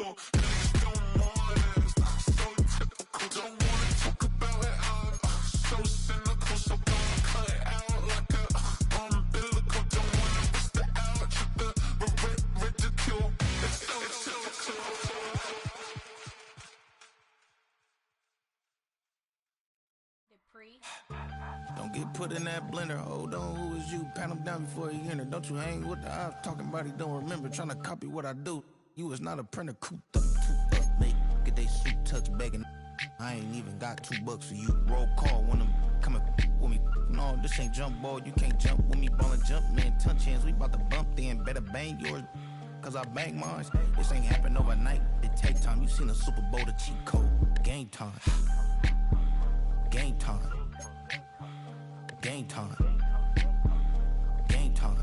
typical. Niggas don't want it. So typical. Don't wanna talk about it. I'm so cynical. So don't cut it out like a umbilical. Don't wanna risk the ouch of the ridicule. It's so typical. Don't get put in that blender. Hold on, who is you? Pat him down before he enter. Don't you hang with the ops talking about he don't remember. Trying to copy what I do. You is not a printer. Cooped up, too up, mate. Get they suit touch begging. I ain't even got $2 for you. Roll call when them coming with me. No, this ain't jump ball. You can't jump with me. Ballin' jump, man. Touch hands. We bout to bump then. Better bang yours. Cause I bang mine. This ain't happen overnight. It take time. You seen the Super Bowl, the cheat code. Game time. Game time. Game time. Game time.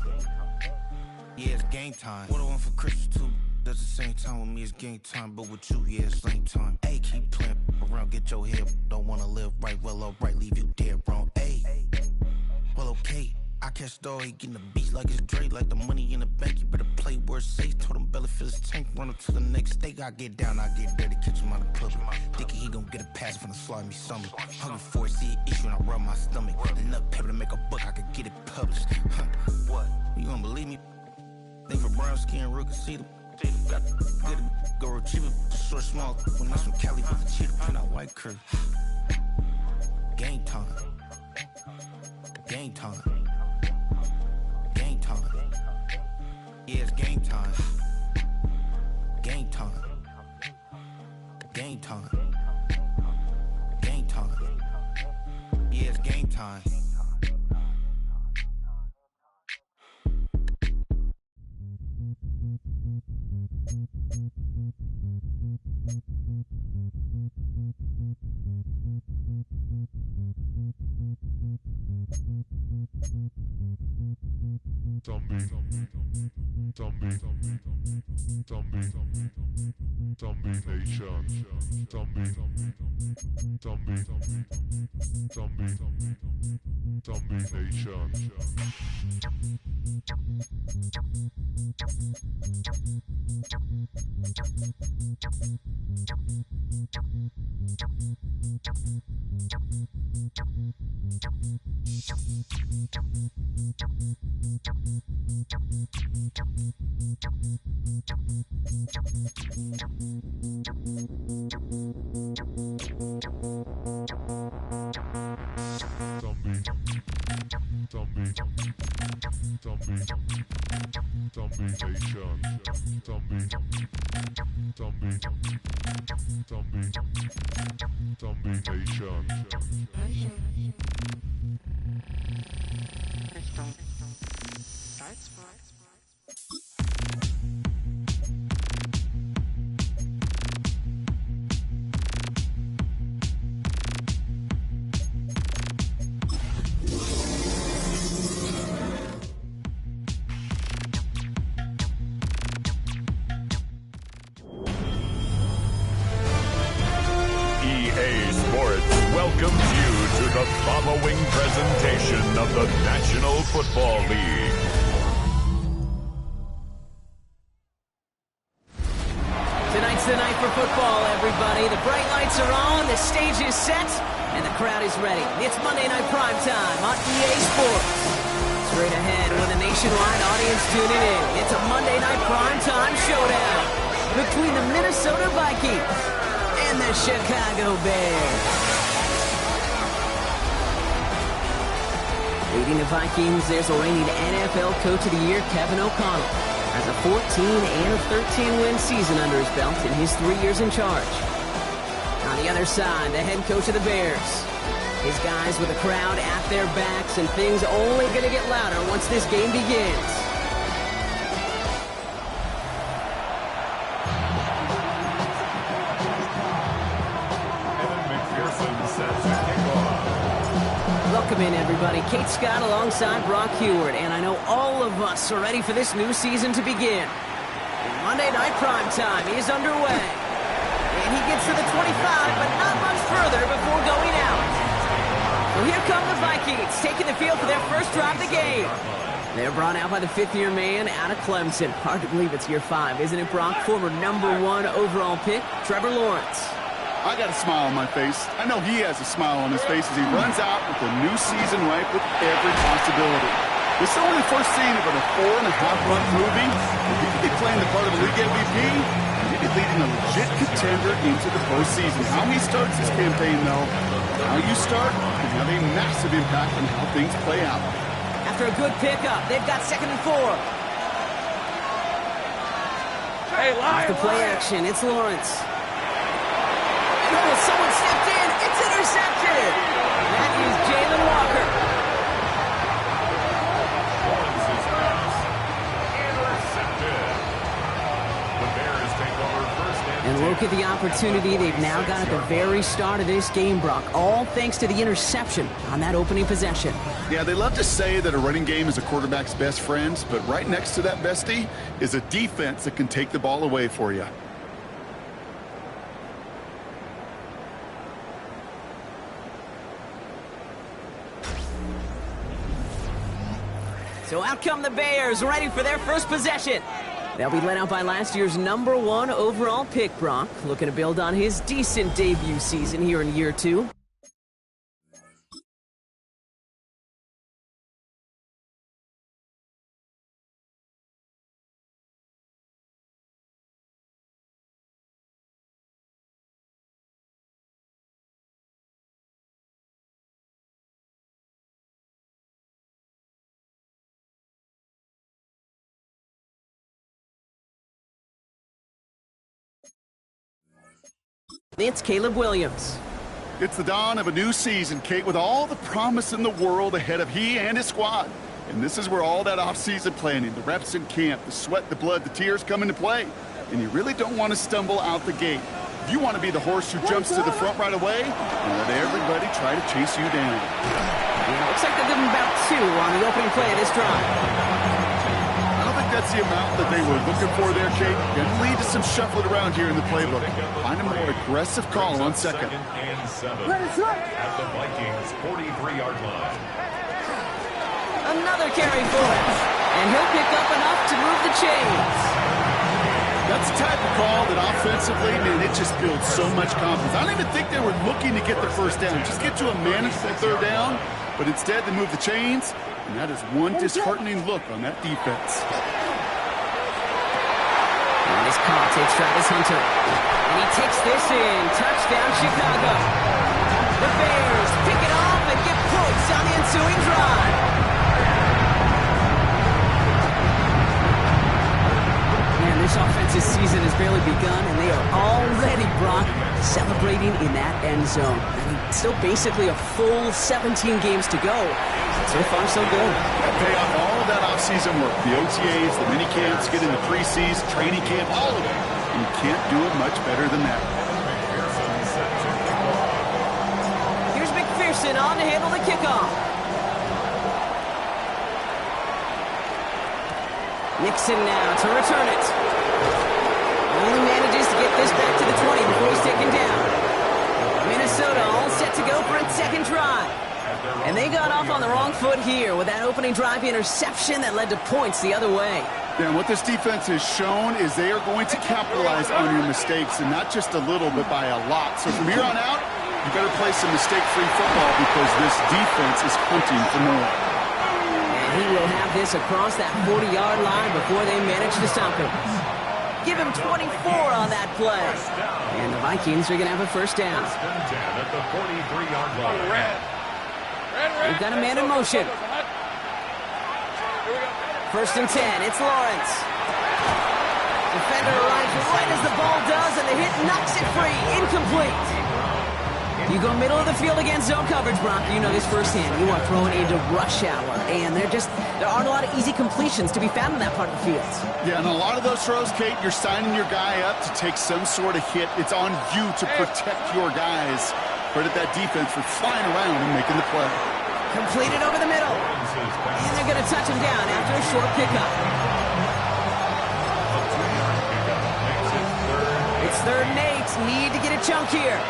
Yeah, it's game time. What I want for Christmas too. That's the same time with me, it's game time. But with you, yeah, it's same time. Hey, keep playing around, get your head. Don't wanna live right, well, alright, leave you dead wrong. Hey, well, okay. I catch the dog, he getting the beats like it's Dre. Like the money in the bank, you better play where it's safe. Told him Belly fill his tank, run him to the next steak. I get down, I get dirty, catch him on the public. Thinking he gon' get a pass from the slaughter me summer. Hungry for it, see it issue and I rub my stomach. Enough paper to make a book, I could get it published. Huh, what? You don't believe me? Think for brown skin, real can see them. Got good, go retrieve it. Short, small, when that's from Cali, but the cheetah print out white curve. Game time. Game time. Game time. Yeah, it's game time. Game time. Game time. Game time. Yeah, it's game time. Zombie Nation. Zombie Nation. Welcomes you to the following presentation of the National Football League. Tonight's the night for football, everybody. The bright lights are on, the stage is set, and the crowd is ready. It's Monday Night Primetime on EA Sports. Straight ahead with a nationwide audience tuning in. It's a Monday Night Primetime showdown between the Minnesota Vikings and the Chicago Bears. Leading the Vikings, there's a reigning NFL Coach of the Year, Kevin O'Connell, has a 14 and a 13-win season under his belt in his 3 years in charge. On the other side, the head coach of the Bears. His guys with the crowd at their backs, and things only going to get louder once this game begins. Welcome in, everybody. Kate Scott alongside Brock Heward, and I know all of us are ready for this new season to begin. Monday Night Primetime is underway, and he gets to the 25, but not much further before going out. So here come the Vikings, taking the field for their first drive of the game. They're brought out by the fifth-year man out of Clemson. Hard to believe it's year 5, isn't it, Brock? Former #1 overall pick, Trevor Lawrence. I got a smile on my face. I know he has a smile on his face as he runs out with a new season ripe with every possibility. This is only the first scene of a 4.5-month movie. If he could be playing the part of a league MVP, he'd be leading a legit contender into the postseason. How he starts this campaign, though, how you start can have a massive impact on how things play out. After a good pickup, they've got 2nd and 4. Hey, Off the play action, it's Lawrence. Oh, someone stepped in. It's intercepted. That is Jalen Walker. Lawrence's pass. Intercepted. The Bears take over first And look at the opportunity they've now got at the very start of this game, Brock. All thanks to the interception on that opening possession. Yeah, they love to say that a running game is a quarterback's best friend, but right next to that bestie is a defense that can take the ball away for you. So out come the Bears, ready for their first possession. They'll be led out by last year's #1 overall pick, Brock. Looking to build on his decent debut season here in year 2. It's Caleb Williams. It's the dawn of a new season, Kate, with all the promise in the world ahead of he and his squad. And this is where all that off-season planning, the reps in camp, the sweat, the blood, the tears come into play. And you really don't want to stumble out the gate. You want to be the horse who jumps to the front right away and let everybody try to chase you down. Yeah, looks like they'll give him about 2 on the opening play of this drive. I don't think that's the amount that they were looking for there, Kate. Gonna lead to some shuffling around here in the playbook. Find a more aggressive call on second. and 7 at the Vikings' 43-yard line. Another carry for him. And he'll pick up enough to move the chains. That's the type of call that offensively, man, it just builds so much confidence. I don't even think they were looking to get the first down. Just get to a manageable 3rd down. But instead, they move the chains. And that is one disheartening look on that defense. And this call takes Travis Hunter. And he takes this in. Touchdown, Chicago. The Bears pick it off and get points on the ensuing drive. Man, this offensive season has barely begun, and they are already, Brock, celebrating in that end zone. I mean, still basically a full 17 games to go. So far, so good. Pay off all of that offseason work. The OTAs, the mini camps, get in the preseason, training camp, all of it. And you can't do it much better than that. Here's McPherson on to handle the kickoff. Nixon now to return it. Only manages to get this back to the 20 before he's taken down. Minnesota all set to go for its second drive. And they got off on the wrong foot here with that opening drive interception that led to points the other way. Yeah, and what this defense has shown is they are going to capitalize on your mistakes, and not just a little, but by a lot. So from here on out, you better play some mistake-free football because this defense is hunting for more. And he will have this across that 40-yard line before they manage to stop him. Give him 24 on that play. And the Vikings are going to have a first down. At the 43-yard line. They've got a man in motion. 1st and 10. It's Lawrence. Defender arrives right as the ball does, and the hit knocks it free. Incomplete. You go middle of the field against zone coverage, Brock. You know this firsthand. You are throwing into rush hour, and there aren't a lot of easy completions to be found in that part of the field. Yeah, and a lot of those throws, Kate, you're signing your guy up to take some sort of hit. It's on you to protect your guys. Credit that defense for flying around and making the play. Completed over the middle. And they're going to touch him down after a short pickup. It's 3rd and 8. Need to get a chunk here.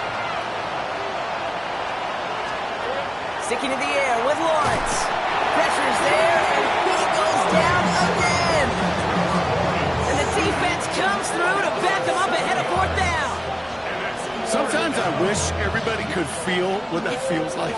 Sticking in the air with Lawrence. Pressure's there, and he goes Sometimes I wish everybody could feel what that feels like.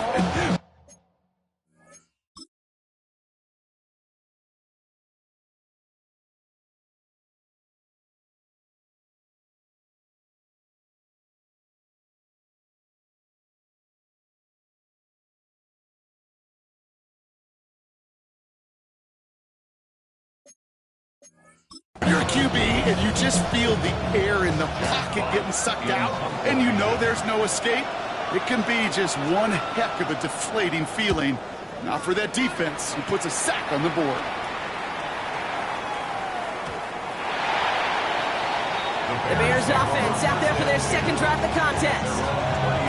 You're a QB and you just feel the air in the pocket getting sucked out, and you know there's no escape. It can be just one heck of a deflating feeling. Not for that defense who puts a sack on the board. The Bears offense out there for their second drive of the contest.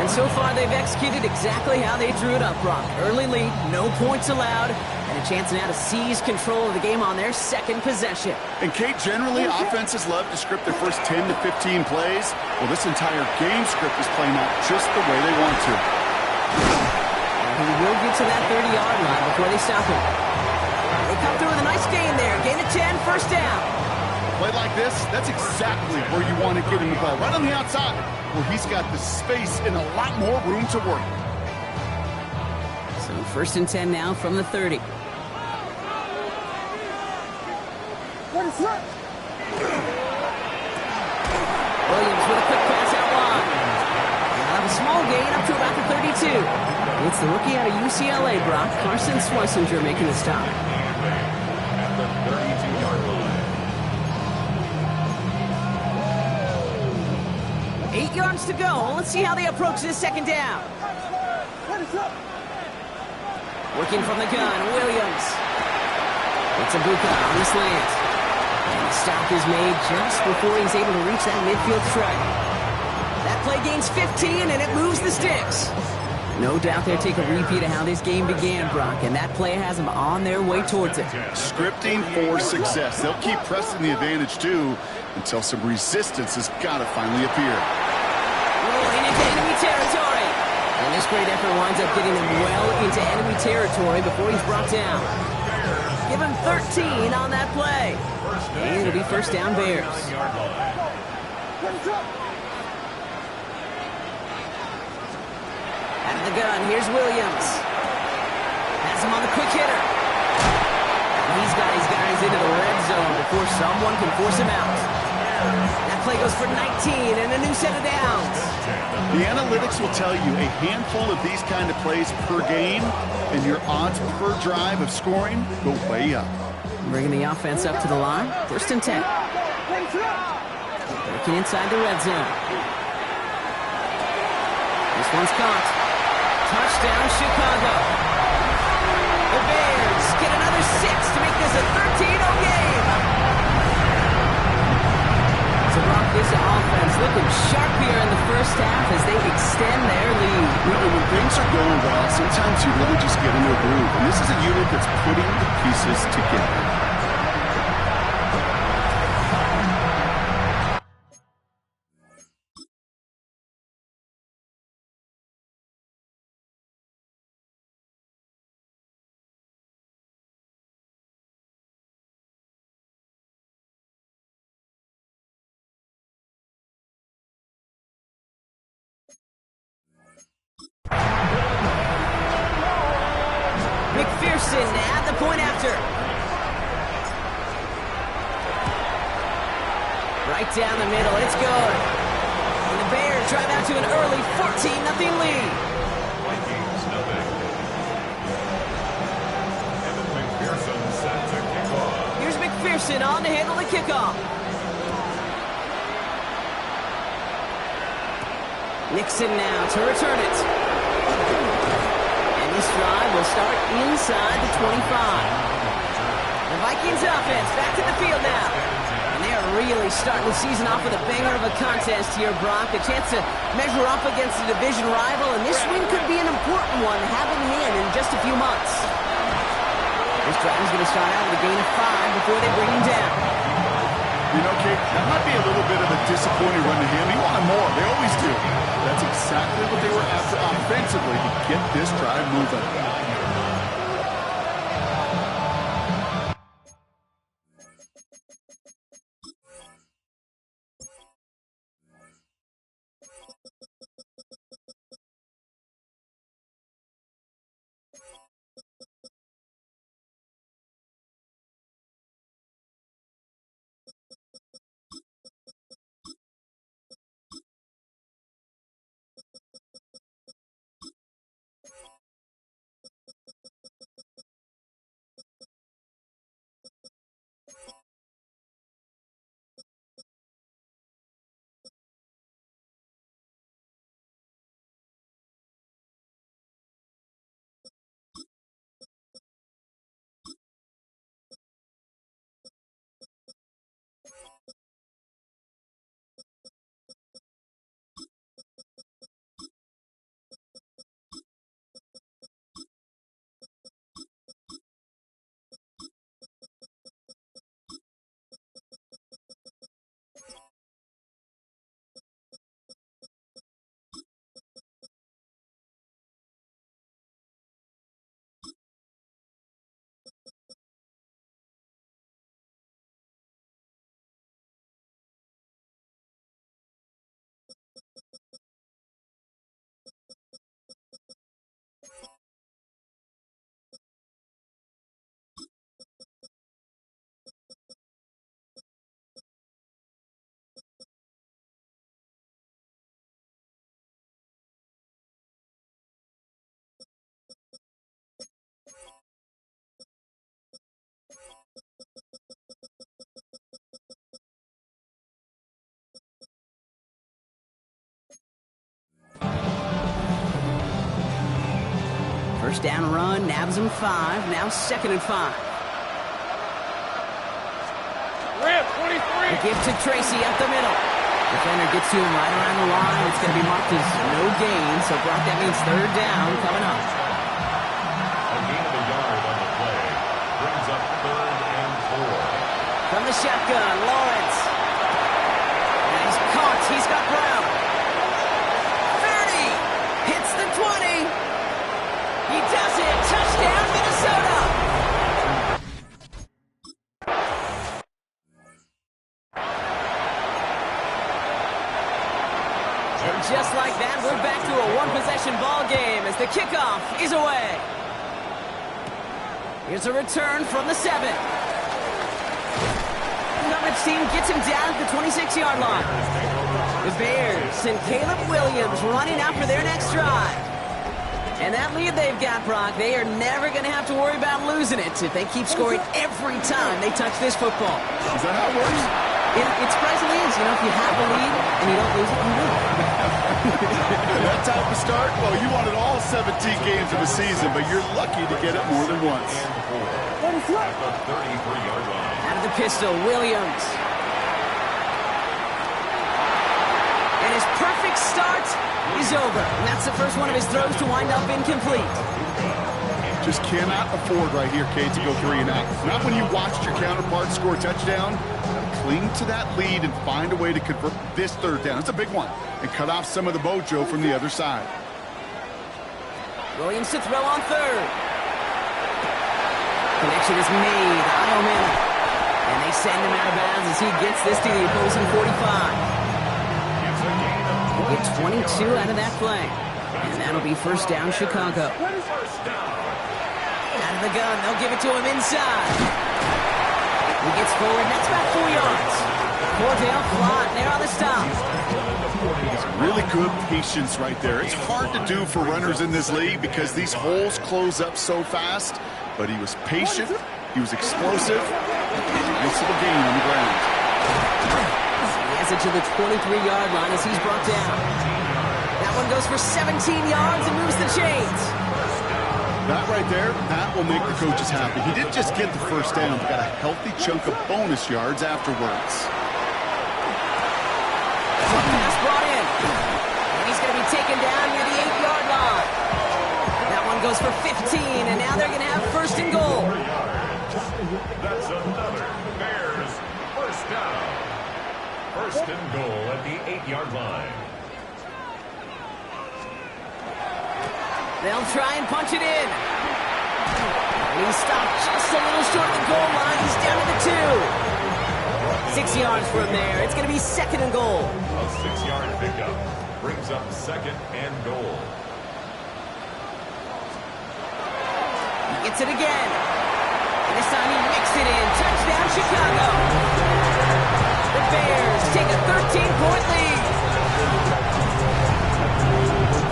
And so far they've executed exactly how they drew it up, Brock. Early lead, no points allowed, and a chance now to seize control of the game on their second possession. And Kate, generally offenses love to script their first 10 to 15 plays. Well, this entire game script is playing out just the way they want to. And he will get to that 30-yard line before they stop him. They come through with a nice gain there. Gain of 10, first down. Play like this, that's exactly where you want to get him the ball. Right on the outside, where he's got the space and a lot more room to work. So first and 10 now from the 30. Williams with a quick pass out wide. They'll have a small gain up to about the 32. It's the rookie out of UCLA, Brock, Carson Schlesinger, making the stop. At the 32-yard line. 8 yards to go. Let's see how they approach this second down. Working from the gun, Williams. It's a Buka on the slant. And the stop is made just before he's able to reach that midfield strike. That play gains 15, and it moves the sticks. No doubt they'll take a repeat of how this game began, Brock, and that play has them on their way towards it. Scripting for success. They'll keep pressing the advantage, too, until some resistance has got to finally appear. Rolling into enemy territory. And this great effort winds up getting them well into enemy territory before he's brought down. Give him 13 on that play. And it'll be first down Bears. Out of the gun, here's Williams. Has him on the quick hitter. And he's got his guys into the red zone before someone can force him out. That play goes for 19 and a new set of downs. The analytics will tell you a handful of these kind of plays per game, and your odds per drive of scoring go way up. Bringing the offense up to the line. First and 10. Working inside the red zone. This one's caught. Touchdown, Chicago. The Bears get another 6 to make this a 13-0 game. So Brock, this offense looking sharp here in the first half as they extend their lead. You know, when things are going well, sometimes you really just get in a groove. And this is a unit that's putting the pieces together. McPherson at the point after. Right down the middle, it's good. And the Bears drive out to an early 14-0 lead. Vikings nothing. Evan McPherson set to kick off. Here's McPherson on to handle the kickoff. Nixon now to return it. And this drive will start inside the 25. The Vikings offense back to the field now. And they are really starting the season off with a banger of a contest here, Brock. A chance to measure up against a division rival, and this win could be an important one to have in hand in just a few months. This drive is going to start out with a gain of 5 before they bring him down. You know, Kate, that might be a little bit of a disappointing run to him. He wanted more. They always do. That's exactly what they were after offensively to get this drive moving. First down run, nabs him 5. Now 2nd and 5. A give to Tracy up the middle. Defender gets to him right around the line. It's going to be marked as no gain. So, Brock, that means 3rd down coming up. A gain of a yard on the play. Brings up 3rd and 4. From the shotgun, Lawrence. And he's caught. He's got Brown. 30. Hits the 20. He does it. Touchdown, Minnesota. And just like that, we're back to a one-possession ball game as the kickoff is away. Here's a return from the 7. The coverage team gets him down at the 26-yard line. The Bears and Caleb Williams running out for their next drive. And that lead they've got, Brock, they are never going to have to worry about losing it if they keep scoring every time they touch this football. Is that how it works? It surprisingly is. You know, if you have a lead and you don't lose it, you win. That type of start? Well, you wanted all 17 games of a season, but you're lucky to get it more than once. And 4 at the 33-yard line. Out of the pistol, Williams. And his perfect start is over. And that's the first one of his throws to wind up incomplete. Just cannot afford right here, Kate, to go 3 and out. Not when you watched your counterpart score a touchdown. Cling to that lead and find a way to convert this 3rd down. It's a big one. And cut off some of the mojo from the other side. Williams to throw on 3rd. Connection is made. Iomana. And they send him out of bounds as he gets this to the opposing 45. He gets 22 out of that play. And that'll be 1st down, Chicago. Out of the gun, they'll give it to him inside. He gets forward, that's about 4 yards. Cordell Flott, there on the stop. Really good patience right there. It's hard to do for runners in this league because these holes close up so fast. But he was patient, he was explosive. Nice little gain on the ground. He has it to the 23-yard line as he's brought down. That one goes for 17 yards and moves the chains. That right there, that will make the coaches happy. He didn't just get the 1st down, but got a healthy chunk of bonus yards afterwards. Pass brought in. And he's going to be taken down near the 8-yard line. That one goes for 15, and now they're going to have 1st and goal. That's another Bears 1st down. 1st and goal at the 8-yard line. They'll try and punch it in. And he's stopped just a little short of the goal line. He's down to the 2. 6 yards from there. It's going to be 2nd and goal. A 6-yard pickup brings up 2nd and goal. He gets it again. And this time he mixed it in. Touchdown, Chicago. The Bears take a 13-point lead.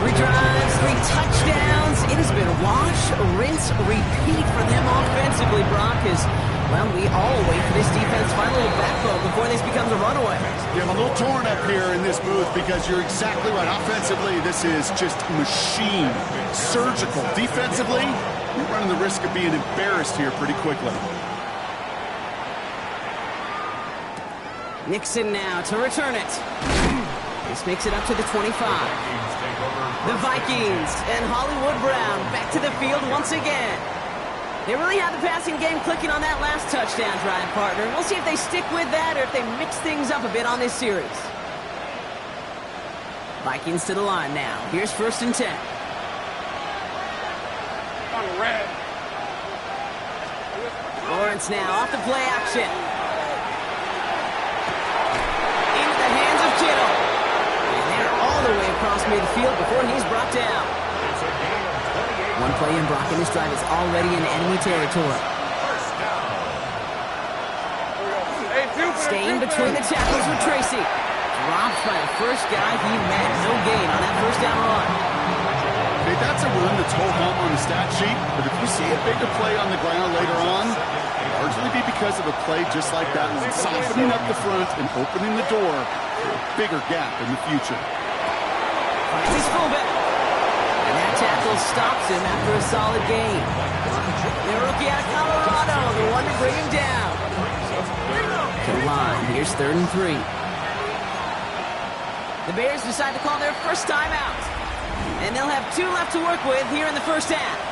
3 drives, 3 touchdowns. It has been wash, rinse, repeat for them offensively, Brock, as, well, we all wait for this defense to find a little backbone before this becomes a runaway. Yeah, I'm a little torn up here in this booth because you're exactly right. Offensively, this is just machine, surgical. Defensively, you're running the risk of being embarrassed here pretty quickly. Nixon now to return it. This makes it up to the 25. The Vikings and Hollywood Brown back to the field once again. They really had the passing game clicking on that last touchdown drive, partner. We'll see if they stick with that or if they mix things up a bit on this series. Vikings to the line now. Here's 1st and 10. Lawrence now off the play action. Into the hands of Kittle. And they're all the way across midfield before he's brought down. One play in, Brock, and this drive is already in enemy territory. Staying between the tackles with Tracy. Dropped by the first guy he met. No gain on that 1st down run. Okay, that's a run that's ho-hum on the stat sheet, but if you see a bigger play on the ground later on, it'll largely be because of a play just like that one, softening up the front and opening the door for a bigger gap in the future. Finds his fullback. And that tackle stops him after a solid gain. The rookie out of Colorado, the one to bring him down. To the line, here's 3rd and 3. The Bears decide to call their first timeout. And they'll have 2 left to work with here in the first half.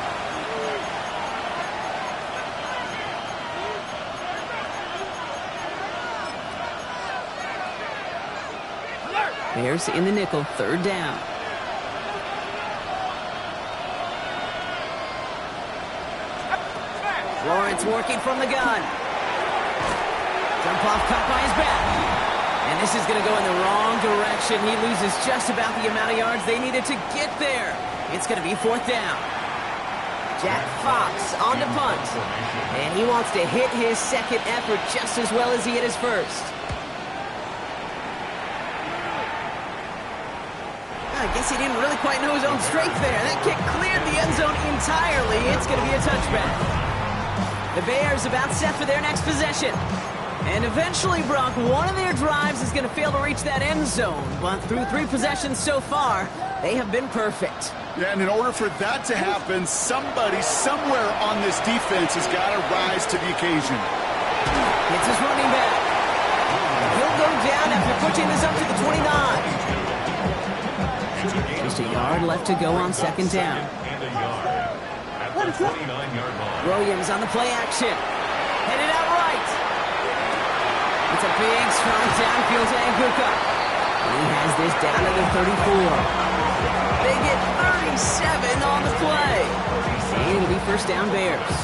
Bears in the nickel, 3rd down. Lawrence working from the gun. Jump off cut by his back. And this is going to go in the wrong direction. He loses just about the amount of yards they needed to get there. It's going to be 4th down. Jack Fox on the punt. And he wants to hit his second effort just as well as he hit his first. I guess he didn't really quite know his own strength there. That kick cleared the end zone entirely. It's going to be a touchback. The Bears about set for their next possession. And eventually, Brock, one of their drives is going to fail to reach that end zone. But through 3 possessions so far, they have been perfect. Yeah, and in order for that to happen, somebody somewhere on this defense has got to rise to the occasion. It's his running back. He'll go down after pushing this up to the 29. Just a yard left to go on 2nd down. Williams on the play action. Headed out right. It's a big, strong downfield to Anguka. He has this down to the 34. They get 37 on the play. And it'll be 1st down Bears.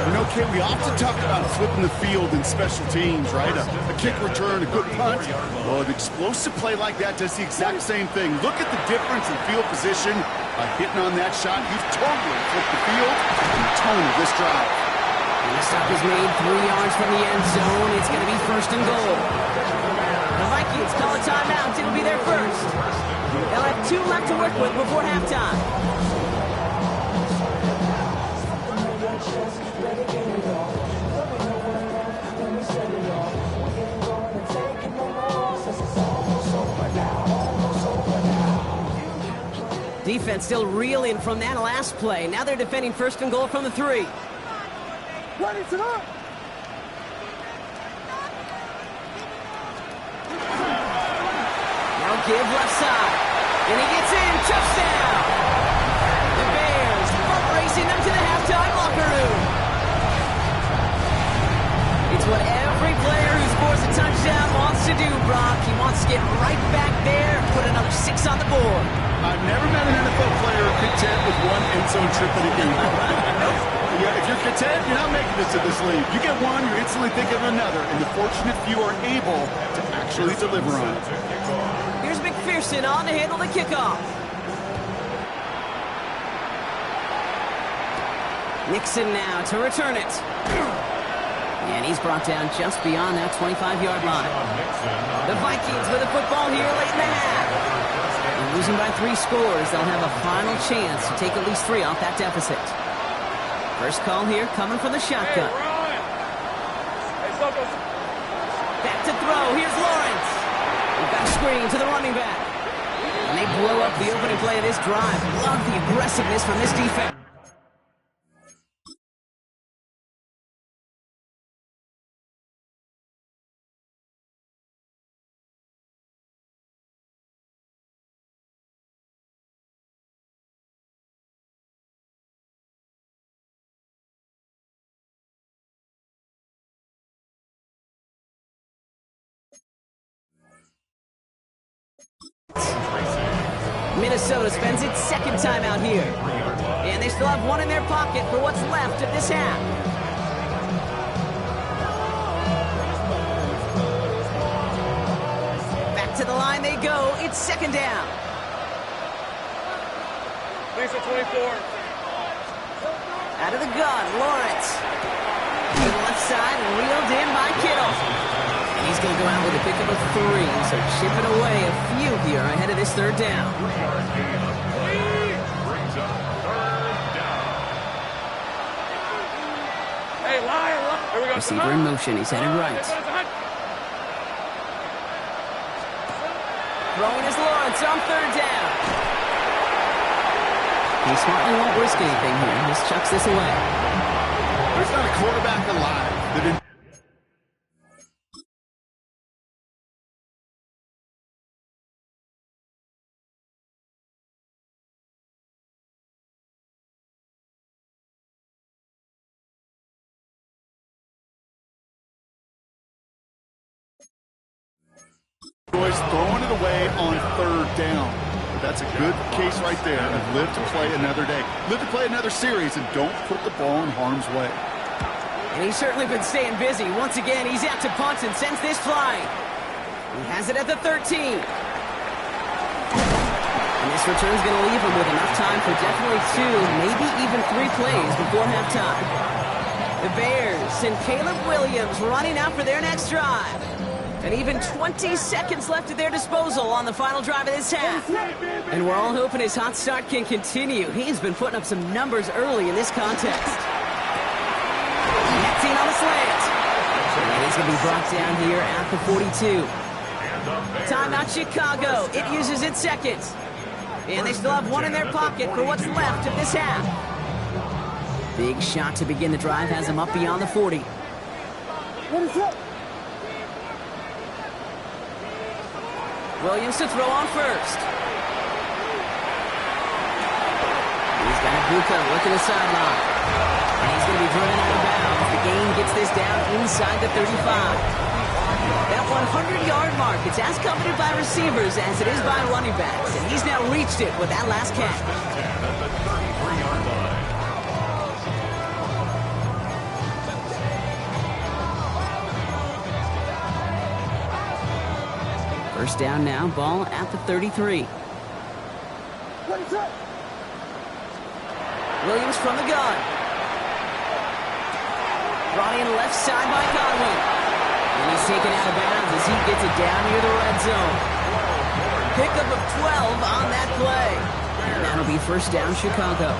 You know, Kate, we often talk about flipping the field in special teams, right? A kick return, a good punt. Well, an explosive play like that does the exact same thing. Look at the difference in field position. By hitting on that shot, you've totally flipped the field and the tone of this drive. And the stop is made 3 yards from the end zone. It's going to be 1st and goal. The Vikings call a timeout. It'll be their first. They'll have 2 left to work with before halftime. Defense still reeling from that last play. Now they're defending 1st and goal from the 3. Now give left side. And he gets in. Touchdown! The Bears boat racing them to the halftime locker room. It's what every player who scores a touchdown wants to do, Brock. He wants to get right back there and put another 6 on the board. I've never met an NFL player content with 1 end zone trip in a game. Yeah, if you're content, you're not making this to this league. You get 1, you're instantly thinking of another, and the fortunate few are able to actually deliver on it. Here's McPherson on to handle the kickoff. Nixon now to return it. And he's brought down just beyond that 25-yard line. The Vikings with the football here late in the half. And losing by 3 scores, they'll have a final chance to take at least 3 off that deficit. First call here coming from the shotgun. Back to throw. Here's Lawrence. Back screen to the running back. And they blow up the opening play of this drive. Love the aggressiveness from this defense. Minnesota spends its 2nd time out here. And they still have 1 in their pocket for what's left of this half. Back to the line they go. It's 2nd down. Thanks for 24. Out of the gun, Lawrence. To the left side, reeled in by Kittle. And he's going to go out with a pickup of 3, so chipping away a few here ahead of this 3rd down. Hey, here we go. Receiver in motion, he's headed right. Throwing is Lawrence on 3rd down. He smartly won't risk anything here. Just chucks this away. There's not a quarterback alive that enjoys throwing it away on third down. But that's a good case right there of live to play another day. Live to play another series and don't put the ball in harm's way. And he's certainly been staying busy. Once again, he's out to punt and sends this flying. He has it at the 13. And this return's going to leave him with enough time for definitely 2, maybe even 3 plays before halftime. The Bears send Caleb Williams running out for their next drive. And even 20 seconds left at their disposal on the final drive of this half. And we're all hoping his hot start can continue. He's been putting up some numbers early in this contest. Next on the slant. And he's going to be brought down here at the 42. Timeout Chicago. It uses its seconds. And they still have 1 in their pocket for what's left of this half. Big shot to begin the drive has him up beyond the 40. Williams to throw on first. He's got Buka looking the sideline. And he's going to be driven out of bounds. The gain gets this down inside the 35. That 100-yard mark, it's as coveted by receivers as it is by running backs. And he's now reached it with that last catch. First down now, ball at the 33. Williams from the gun. Brought in left side by Godwin. And he's taken out of bounds as he gets it down near the red zone. Pickup of 12 on that play. And that'll be first down Chicago.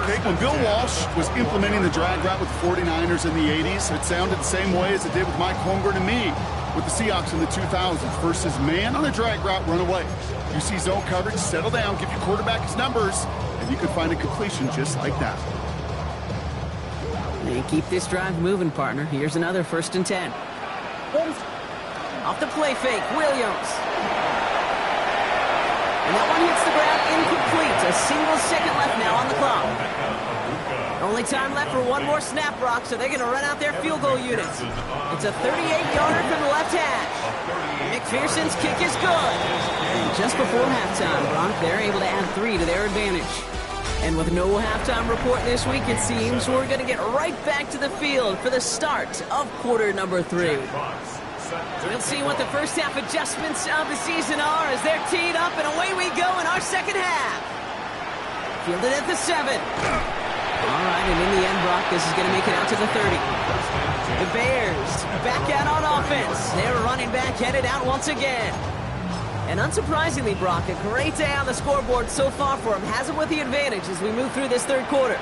Okay, when Bill Walsh was implementing the drag route with the 49ers in the 80s, it sounded the same way as it did with Mike Holmgren and me with the Seahawks in the 2000s. Versus man on a drag route, run away. You see zone coverage, settle down, give your quarterback his numbers, and you can find a completion just like that. And keep this drive moving, partner. Here's another 1st and 10. Off the play fake, Williams. And that one hits the ground incomplete. A single second left now on the clock. Only time left for one more snap, Brock, so they're going to run out their field goal units. It's a 38-yarder from the left hash. McPherson's kick is good. And just before halftime, Brock, they're able to add 3 to their advantage. And with no halftime report this week, it seems we're going to get right back to the field for the start of quarter number 3. We'll see what the first half adjustments of the season are as they're teed up, and away we go in our second half. Fielded at the 7. All right, and in the end, Brock, this is going to make it out to the 30. The Bears back out on offense. Their running back headed out once again. And unsurprisingly, Brock, a great day on the scoreboard so far for him. Has him with the advantage as we move through this third quarter.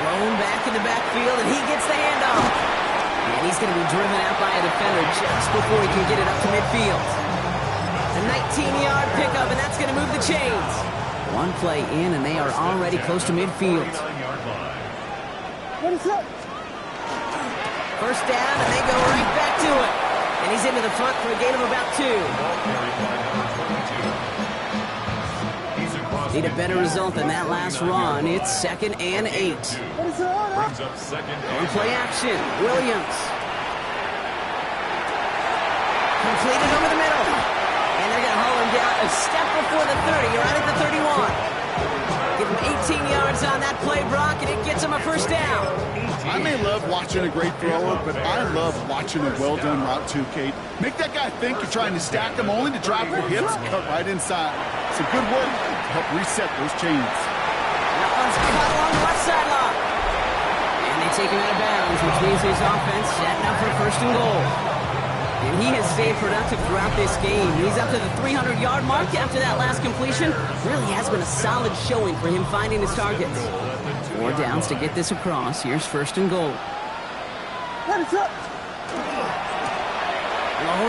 Lone back in the backfield, and he gets the handoff. And he's going to be driven out by a defender just before he can get it up to midfield. A 19-yard pickup, and that's going to move the chains. One play in, and they are already close to midfield. First down, and they go right back to it. And he's into the front for a gain of about 2. Need a better result than that last run. It's 2nd and 8. And play action. Williams. Completed over the middle. And they're going to haul him down a step before the 30. Right at the 31. Give him 18 yards on that play, Brock, and it gets him a first down. I may love watching a great thrower, but I love watching a well-done route too, Kate. Make that guy think you're trying to stack him only to drop your hips, cut right inside. Some good work to help reset those chains. That one's caught along the left sideline. And they take him out of bounds, which means his offense setting up for first and goal. And he has stayed productive throughout this game. He's up to the 300-yard mark after that last completion. Really has been a solid showing for him finding his targets. 4 downs to get this across. Here's first and goal. Lone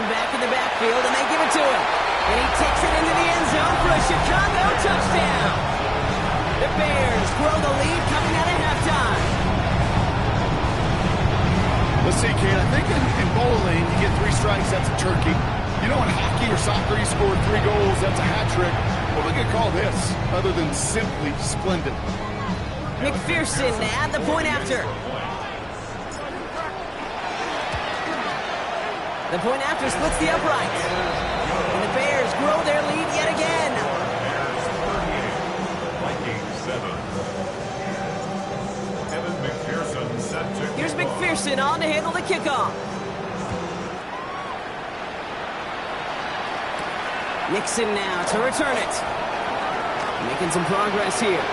back in the backfield, and they give it to him. And he takes it into the end zone for a Chicago touchdown. The Bears grow the lead coming out of halftime. Let's see, Kate, I think in bowling, you get 3 strikes, that's a turkey. You know, in hockey or soccer, you score 3 goals, that's a hat trick. What are we going to call this, other than simply splendid? McPherson at the point after. The point after splits the uprights. And the Bears grow their lead yet again. Vikings 7. Kevin McPherson set to Here's McPherson on to handle the kickoff. Nixon now to return it. Making some progress here.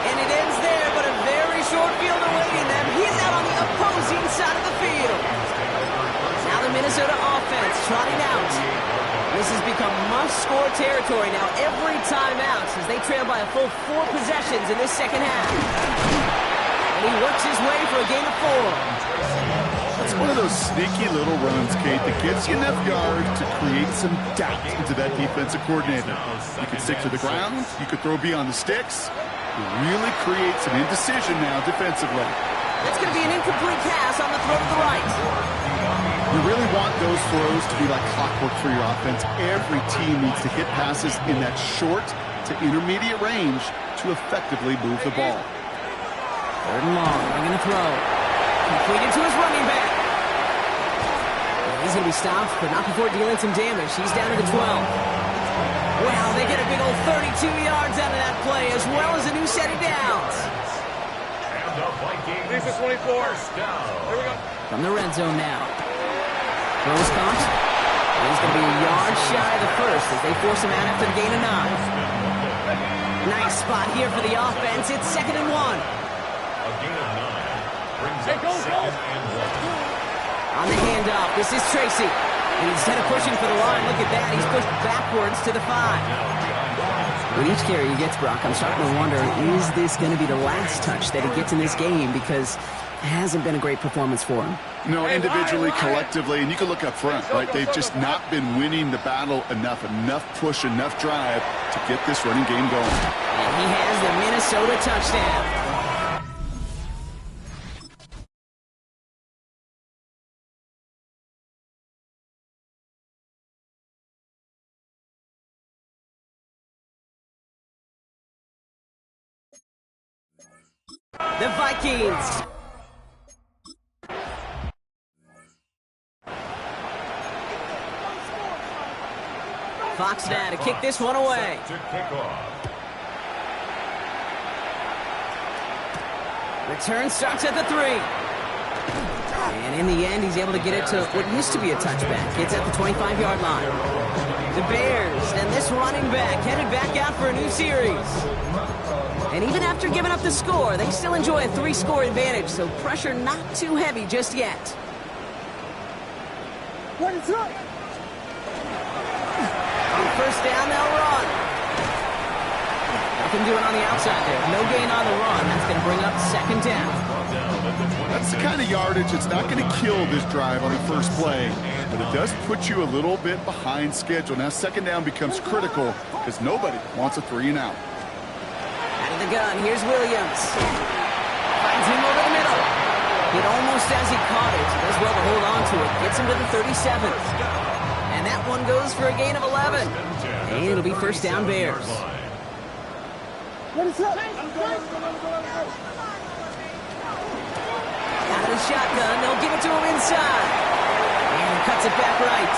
And it ends there, but a very short field awaiting them. He's out on the opposing side of the field. Now the Minnesota offense trotting out. This has become must-score territory now every time out as they trail by a full 4 possessions in this second half. And he works his way for a gain of 4. It's one of those sneaky little runs, Kate, that gets you enough yards to create some doubt into that defensive coordinator. You can stick to the ground, you could throw beyond the sticks. You really create some indecision now defensively. That's going to be an incomplete pass on the throw to the right. You really want those throws to be like clockwork for your offense. Every team needs to hit passes in that short to intermediate range to effectively move the ball. 3rd and long, they're going to throw. Completed to his running back. He's going to be stopped, but not before dealing some damage. He's down to the 12. Wow, they get a big old 32 yards out of that play, as well as a new set of downs. And the Vikings. Lisa 24. First down. Here we go. From the red zone now. Throws caught. He's going to be a yard shy of the first as they force him out after the gain of 9. Nice spot here for the offense. It's 2nd and 1. A gain of 9 brings up 2nd and 1. On the handoff, this is Tracy. And instead of pushing for the line, look at that. He's pushed backwards to the 5. With each carry he gets, Brock, I'm starting to wonder, is this going to be the last touch that he gets in this game? Because it hasn't been a great performance for him. No, individually, collectively, and you can look up front, right? They've just not been winning the battle enough push, enough drive to get this running game going. And he has the Minnesota touchdown. The Vikings. Fox now to kick this one away. To kick off. Return starts at the 3. And in the end, he's able to get it to what used to be a touchback. It's at the 25-yard line. The Bears and this running back headed back out for a new series. And even after giving up the score, they still enjoy a 3-score advantage, so pressure not too heavy just yet. On first down, they'll run. Nothing doing on the outside there. No gain on the run. That's going to bring up 2nd down. That's the kind of yardage that's not going to kill this drive on the first play, but it does put you a little bit behind schedule. Now 2nd down becomes critical because nobody wants a 3 and out. Out of the gun, here's Williams. Finds him over the middle. Hit almost as he caught it. Does well to hold on to it. Gets him to the 37th. And that one goes for a gain of 11. And it'll be first down Bears. Out of the shotgun, they'll give it to him inside. And cuts it back right.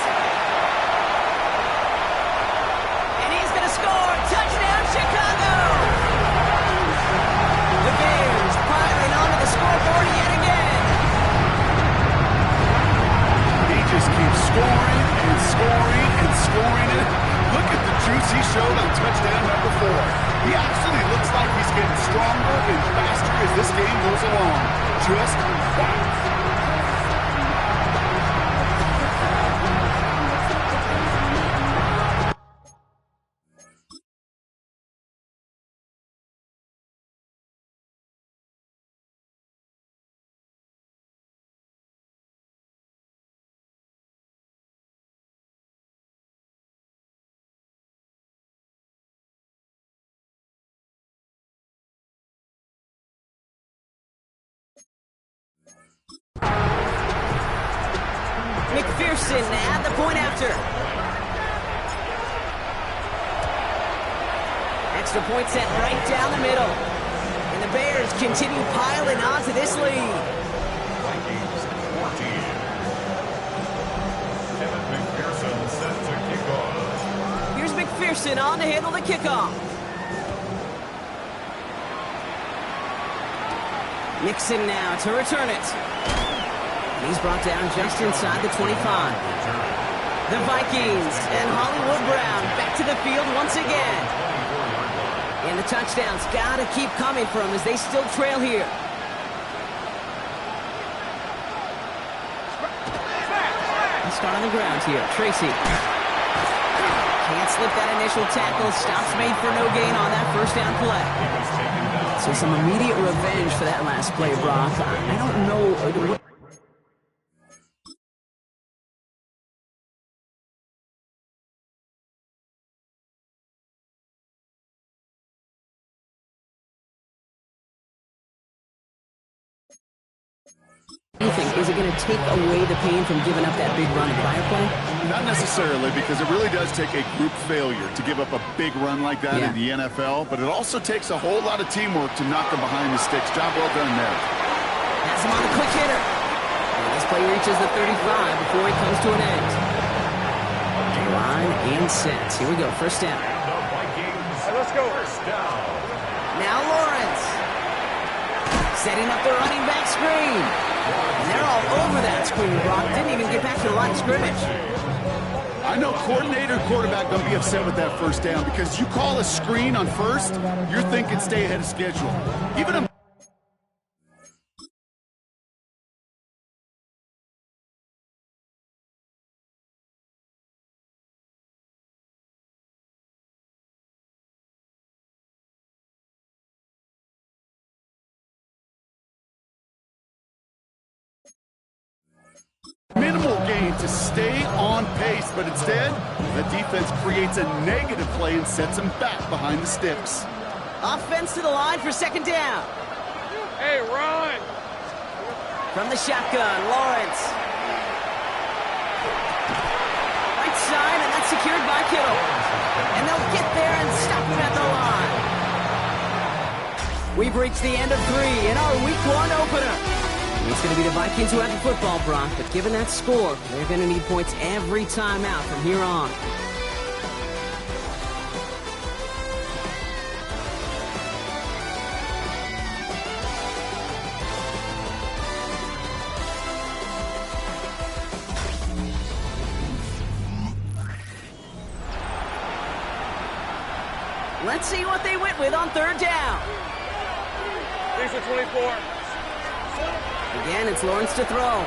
And he's going to score. Touchdown, Chicago! The Bears piling onto the scoreboard yet again. He just keeps scoring and scoring and scoring it. Look at the juice he showed on touchdown number 4. He actually looks like he's getting stronger and faster as this game goes along. Just wow. McPherson at the point after. Extra point set right down the middle. And the Bears continue piling on to this lead. Vikings 14. Kevin McPherson set to kick off. Here's McPherson on to handle the kickoff. Nixon now to return it. And he's brought down just inside the 25. The Vikings and Hollywood Brown back to the field once again. And the touchdowns got to keep coming for them as they still trail here. Let's start on the ground here. Tracy. Can't slip that initial tackle. Stops made for no gain on that first down play. So some immediate revenge for that last play, Brock. I don't know. Do you think, is it going to take away the pain from giving up that big run in prior play? Not necessarily, because it really does take a group failure to give up a big run like that in the NFL, but it also takes a whole lot of teamwork to knock them behind the sticks. Job well done there. Has him on the quick hitter. And this play reaches the 35 before he comes to an end. Line and set. Here we go, first down. The Vikings. Let's go. First down. Now Lawrence. Setting up the running back screen. And they're all over that screen, Brock. Didn't even get back to the line of scrimmage. I know coordinator and quarterback don't be upset with that first down, because you call a screen on first, you're thinking stay ahead of schedule. Even a minimal gain to stay on pace, but instead, the defense creates a negative play and sets them back behind the sticks. Offense to the line for second down. Hey, run! From the shotgun, Lawrence. Right side, and that's secured by Kittle. And they'll get there and stop him at the line. We've reached the end of 3 in our Week 1 opener. It's going to be the Vikings who have the football, Brock, but given that score, they're going to need points every time out from here on. Let's see what they went with on third down. Thanks for 24. Again, it's Lawrence to throw.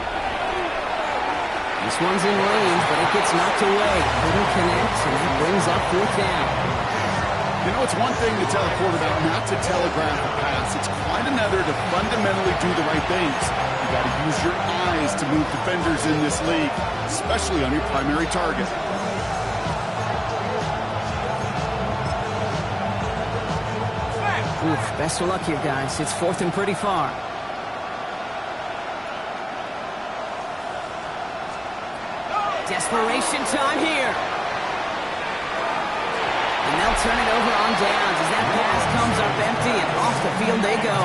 This one's in range, but it gets knocked away. Couldn't connect, and that brings up fourth down. You know, it's one thing to tell a quarterback not to telegraph a pass. It's quite another to fundamentally do the right things. You got to use your eyes to move defenders in this league, especially on your primary target. Oof, best of luck here, guys. It's fourth and pretty far. Desperation time here. And they'll turn it over on downs as that pass comes up empty, and off the field they go.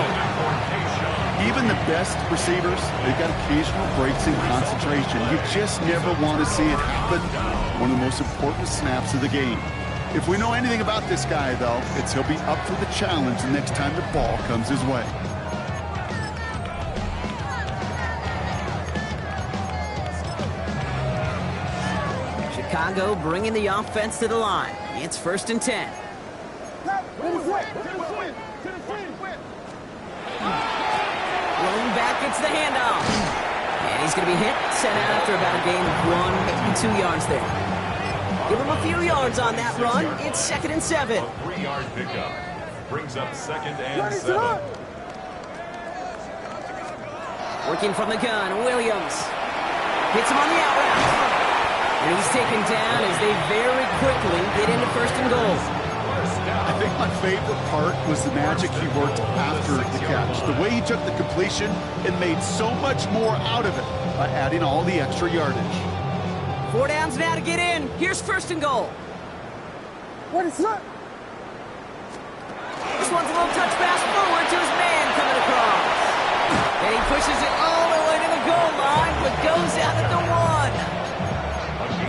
Even the best receivers, they've got occasional breaks in concentration. You just never want to see it happen. One of the most important snaps of the game. If we know anything about this guy, though, it's he'll be up for the challenge the next time the ball comes his way. Chicago bringing the offense to the line. It's first and 10. Rolling back, it's the handoff. And he's going to be hit, sent out after about a gain of 1, maybe 2 yards there. Give him a few yards on that run. It's second and 7. A 3-yard pickup brings up second and 7. Working from the gun, Williams. Hits him on the out route. And he's taken down as they very quickly get into first and goal. I think my favorite part was the magic he worked after the catch. The way he took the completion and made so much more out of it by adding all the extra yardage. 4 downs now to get in. Here's first and goal. What is that? This one's a little touch pass forward to his man coming across. And he pushes it all the way to the goal line, but goes out at the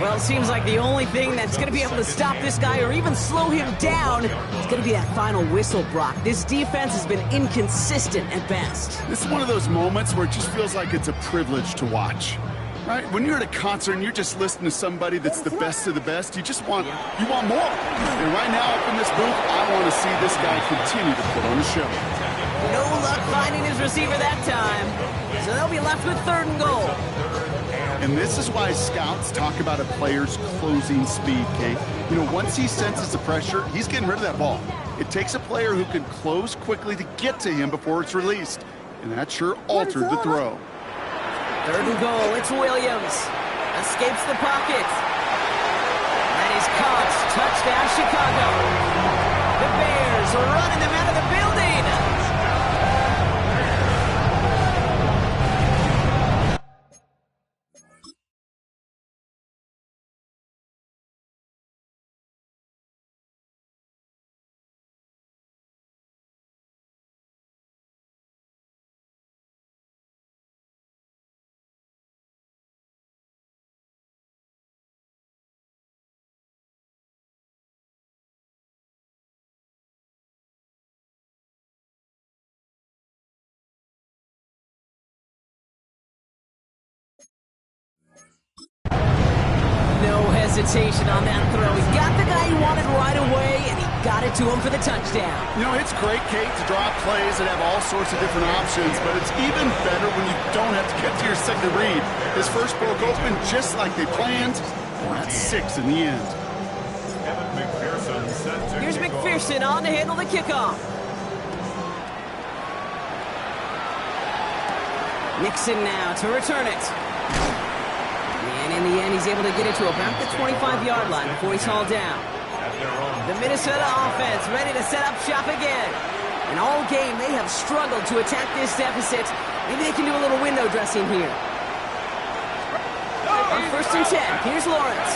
1. Well, it seems like the only thing that's going to be able to stop this guy or even slow him down is going to be that final whistle, Brock. This defense has been inconsistent at best. This is one of those moments where it just feels like it's a privilege to watch. Right? When you're at a concert and you're just listening to somebody that's the best of the best, you want more. And right now up in this booth, I want to see this guy continue to put on a show. No luck finding his receiver that time. So they'll be left with 3rd and goal. And this is why scouts talk about a player's closing speed, Kate. You know, once he senses the pressure, he's getting rid of that ball. It takes a player who can close quickly to get to him before it's released. And that sure altered the throw. 3rd and goal, it's Williams. Escapes the pocket. And he's caught. Touchdown, Chicago. The Bears are running them out of the building. No hesitation on that throw. He got the guy he wanted right away, and he got it to him for the touchdown. You know, it's great, Kate, to draw plays that have all sorts of different options, but it's even better when you don't have to get to your second read. His first broke open just like they planned, and that's 6 in the end. Here's McPherson on to handle the kickoff. Nixon now to return it. And in the end, he's able to get it to about the 25-yard line before he's hauled down. The Minnesota offense ready to set up shop again. And all game, they have struggled to attack this deficit. Maybe they can do a little window dressing here. On 1st and 10, here's Lawrence.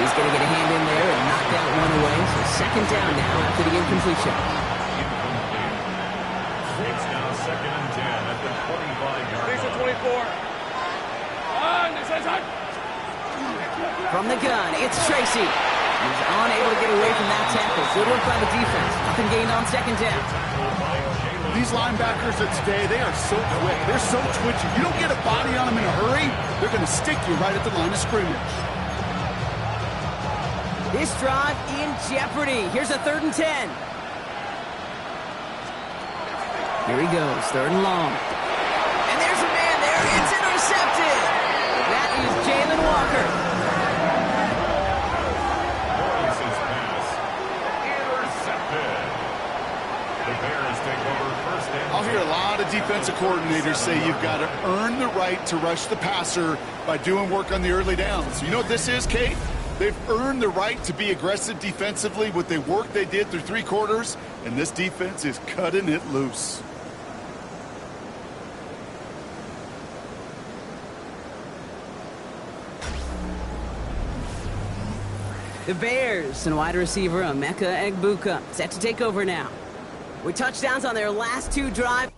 He's going to get a hand in there and knock that one away. So 2nd down now after the incompletion. It's now 2nd and 10 at the 25-yard line. 24. From the gun, it's Tracy. He's unable to get away from that tackle. Good work by the defense. Nothing gained on 2nd down. These linebackers of today, they are so quick. They're so twitchy. You don't get a body on them in a hurry, they're going to stick you right at the line of scrimmage. This drive in jeopardy. Here's a 3rd and 10. Here he goes, 3rd and long. And there's a man there. It's intercepted. That is Jalen Walker. Lawrence's pass intercepted. The Bears take over 1st and 10. I'll hear a lot of defensive coordinators say you've got to earn the right to rush the passer by doing work on the early downs. You know what this is, Kate? They've earned the right to be aggressive defensively with the work they did through 3 quarters, and this defense is cutting it loose. The Bears and wide receiver Emeka Egbuka set to take over now. With touchdowns on their last 2 drives.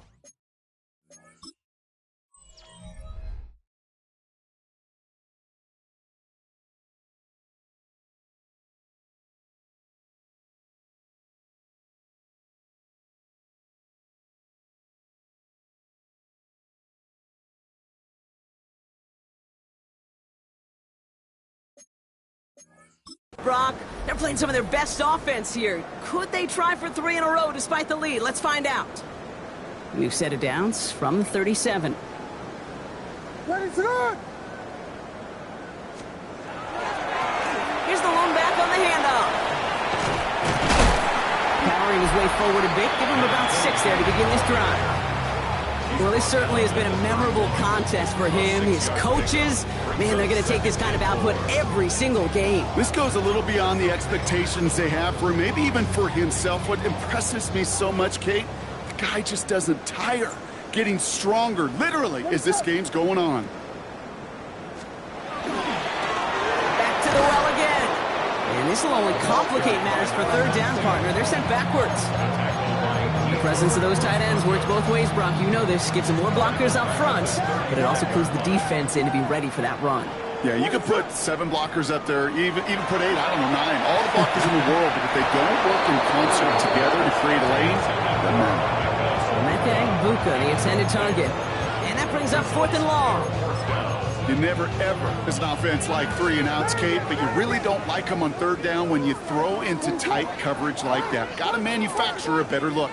Brock, they're playing some of their best offense here. Could they try for 3 in a row despite the lead? Let's find out. New set of downs from the 37. What is it? Here's the lone back on the handoff. Powering his way forward a bit. Give him about 6 there to begin this drive. Well, this certainly has been a memorable contest for him. His coaches, man, they're going to take this kind of output every single game. This goes a little beyond the expectations they have for him, maybe even for himself. What impresses me so much, Kate, the guy just doesn't tire. Getting stronger, literally, as this game's going on. And this will only complicate matters for third down, partner. They're sent backwards. The presence of those tight ends works both ways, Brock. You know this. Gives them more blockers up front, but it also clues the defense in to be ready for that run. Yeah, you could put 7 blockers up there, even put 8, I don't know, 9. All the blockers in the world, but if they don't work in concert together to create a lane, then Meke Buka, the intended target. And that brings up 4th and long. you never, ever, as an offense, like 3 and outs, Kate, but you really don't like them on 3rd down when you throw into tight coverage like that. Got to manufacture a better look.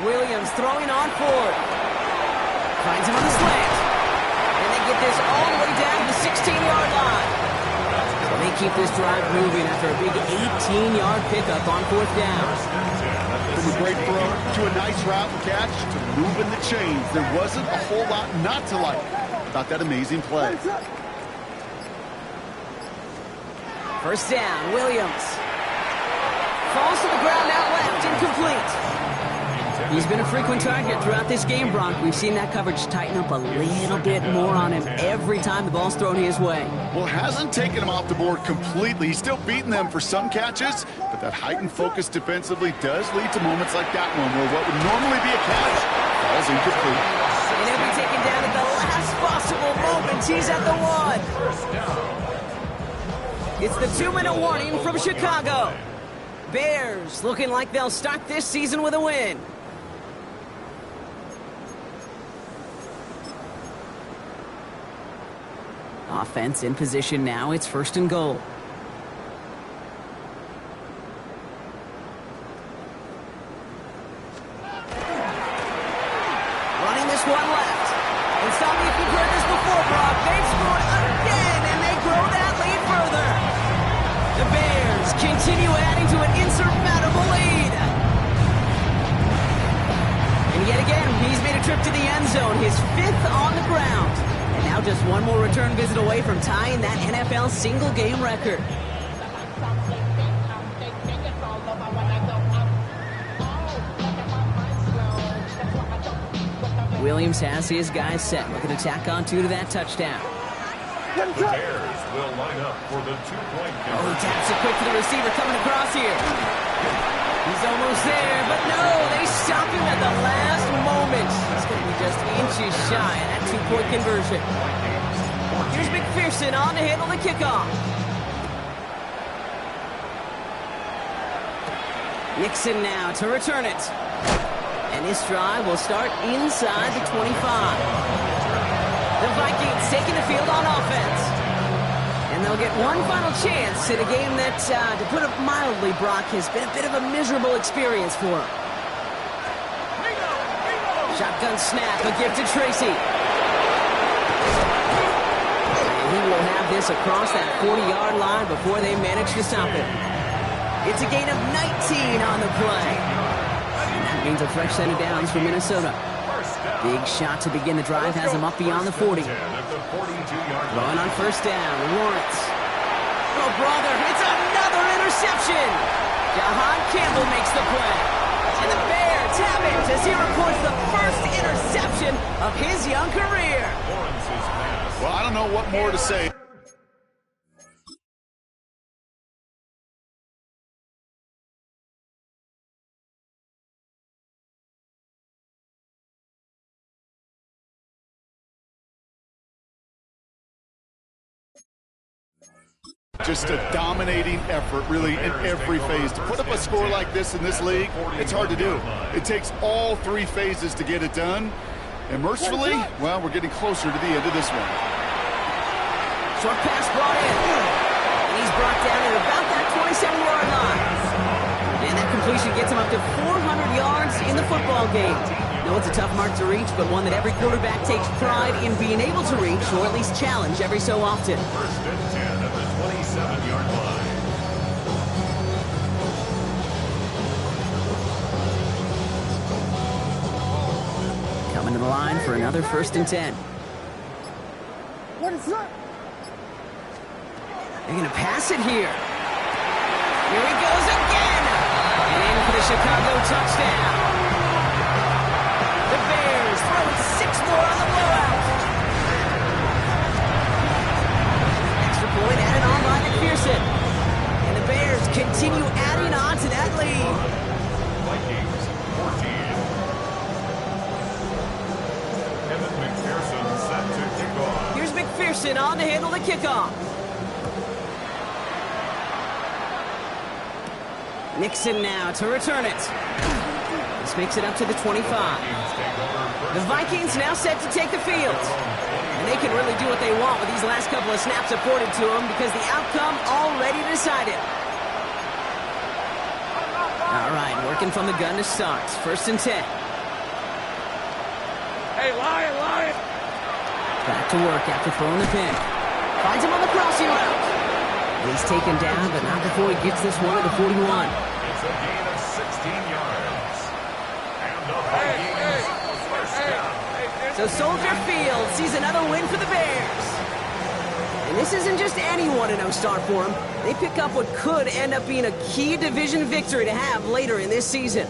Williams throwing on 4th. Finds him on the slant. And they get this all the way down to the 16-yard line. So they keep this drive moving after a big 18-yard pickup on 4th down. From a great throw to a nice route and catch to moving the chains. There wasn't a whole lot not to like about that amazing play. First down, Williams. Falls to the ground out left, incomplete. He's been a frequent target throughout this game, Brock. We've seen that coverage tighten up a little bit more on him every time the ball's thrown his way. Well, hasn't taken him off the board completely. He's still beating them for some catches, but that heightened focus defensively does lead to moments like that one where what would normally be a catch falls incomplete. And he'll be taken down at the last possible moment. He's at the 1. It's the 2-minute warning from Chicago. Bears looking like they'll start this season with a win. Offense in position now. It's 1st and goal. Running this one left. And stop me if you've heard this before, Brock. They've scored again, and they grow that lead further. The Bears continue adding to an insurmountable lead. And yet again, he's made a trip to the end zone, his 5th on the ground. And now just one more return visit away from tying that NFL single-game record. Williams has his guys set, looking to tack on 2 to that touchdown. The Bears will line up for the 2-point Oh, he conversion. taps it quick to the receiver coming across here. He's almost there, but no, they stop him at the last moment. He's going to be just inches shy of that 2-point conversion. Here's McPherson on to handle the kickoff. Nixon now to return it. And this drive will start inside the 25. The Vikings taking the field on offense. And they'll get one final chance in a game that, to put it mildly, Brock, has been a bit of a miserable experience for him. Shotgun snap, a gift to Tracy. And he will have this across that 40-yard line before they manage to stop it. It's a gain of 19 on the play. And that means a fresh set of downs for Minnesota. Big shot to begin the drive has him up beyond the 40. Throwing on first down, Lawrence. Oh, brother, it's another interception. Jahan Campbell makes the play. And the Bears have it as he records the first interception of his young career. Well, I don't know what more to say. Just a dominating effort, really, in every phase. To put up a score like this in this league, it's hard to do. It takes all 3 phases to get it done. And mercifully, well, we're getting closer to the end of this one. Short pass brought in. And he's brought down at about that 27-yard line. And that completion gets him up to 400 yards in the football game. No, it's a tough mark to reach, but one that every quarterback takes pride in being able to reach, or at least challenge every so often. 1st and 10 at the 27-yard line. Coming to the line for another 1st and 10. What is that? They're going to pass it here. Here he goes again. And in for the Chicago touchdown. The Bears throwing 6 more on the blowout. Extra point added on by McPherson. Anderson on to handle the kickoff. Nixon now to return it. This makes it up to the 25. The Vikings now set to take the field. And they can really do what they want with these last couple of snaps afforded to them because the outcome already decided. All right, working from the gun to start. 1st and 10. Hey, Lion! Back to work after throwing the pick. Finds him on the crossing route. He's taken down, but not before he gets this one to the 41. It's a gain of 16 yards. And the Vikings first down. So Soldier Field sees another win for the Bears. And this isn't just any 1-0 start for them. They pick up what could end up being a key division victory to have later in this season.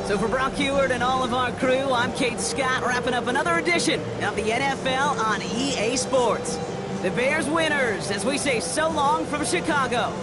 So for Brock Heward and all of our crew, I'm Kate Scott, wrapping up another edition of the NFL on EA Sports. The Bears winners, as we say so long from Chicago.